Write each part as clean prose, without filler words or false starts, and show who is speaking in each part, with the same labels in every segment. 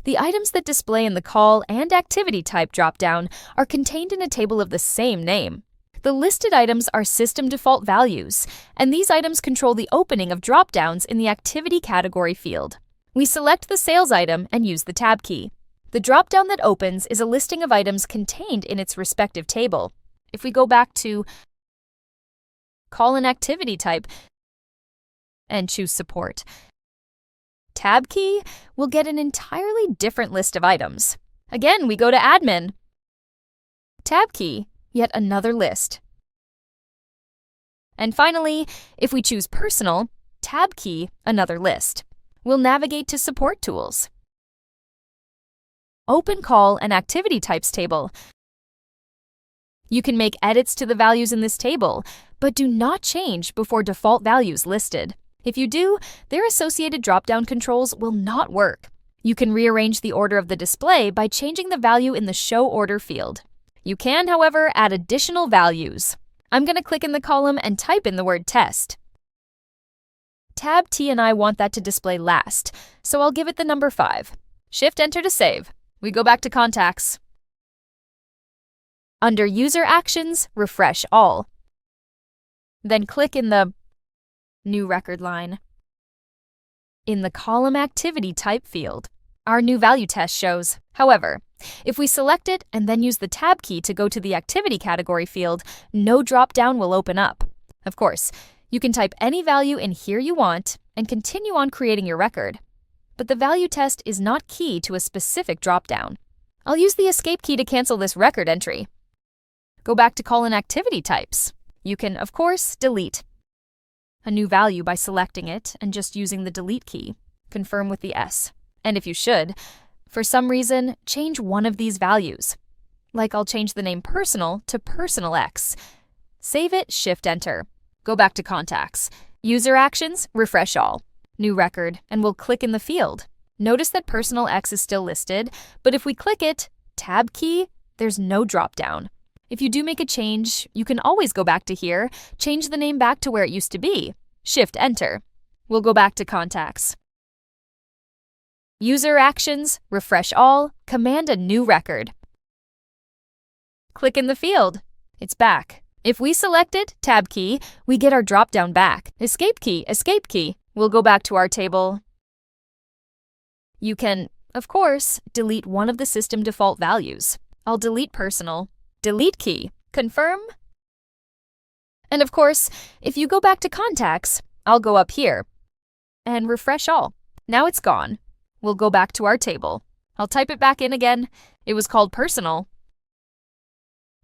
Speaker 1: The items that display in the call and activity type dropdown are contained in a table of the same name. The listed items are system default values, and these items control the opening of dropdowns in the activity category field. We select the sales item and use the tab key. The dropdown that opens is a listing of items contained in its respective table. If we go back to call an activity type and choose support, tab key will get an entirely different list of items. Again, we go to admin, tab key, yet another list. And finally, if we choose personal, tab key, another list. We'll navigate to support tools. Open call and activity types table. You can make edits to the values in this table, but do not change before default values listed. If you do, their associated drop-down controls will not work. You can rearrange the order of the display by changing the value in the Show Order field. You can, however, add additional values. I'm going to click in the column and type in the word test. Tab T and I want that to display last, so I'll give it the number 5. Shift-Enter to save. We go back to Contacts. Under User Actions, refresh all. Then click in the New Record line. In the Column Activity Type field, our new value test shows. However, if we select it and then use the Tab key to go to the Activity category field, no drop-down will open up. Of course, you can type any value in here you want and continue on creating your record. But the value test is not key to a specific drop-down. I'll use the Escape key to cancel this record entry. Go back to Column Activity Types. You can, of course, delete a new value by selecting it and just using the Delete key. Confirm with the S. And if you should, for some reason, change one of these values. Like I'll change the name Personal to Personal X. Save it, Shift-Enter. Go back to Contacts. User Actions, refresh all. New record, and we'll click in the field. Notice that Personal X is still listed, but if we click it, Tab key, there's no drop-down. If you do make a change, you can always go back to here, change the name back to where it used to be. Shift-Enter. We'll go back to Contacts. User Actions, refresh all, command a new record. Click in the field. It's back. If we select it, Tab key, we get our drop-down back. Escape key, Escape key. We'll go back to our table. You can, of course, delete one of the system default values. I'll delete Personal. Delete key. Confirm. And of course, if you go back to Contacts, I'll go up here and refresh all. Now it's gone. We'll go back to our table. I'll type it back in again. It was called Personal.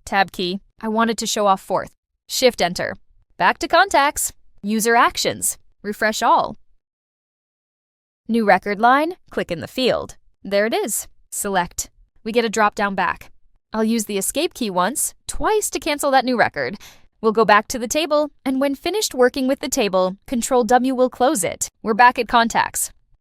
Speaker 1: Tab key. I wanted to show off 4th. Shift-Enter. Back to Contacts. User Actions. Refresh all. New record line. Click in the field. There it is. Select. We get a drop-down back. I'll use the Escape key once, twice to cancel that new record. We'll go back to the table, and when finished working with the table, Control W will close it. We're back at Contacts.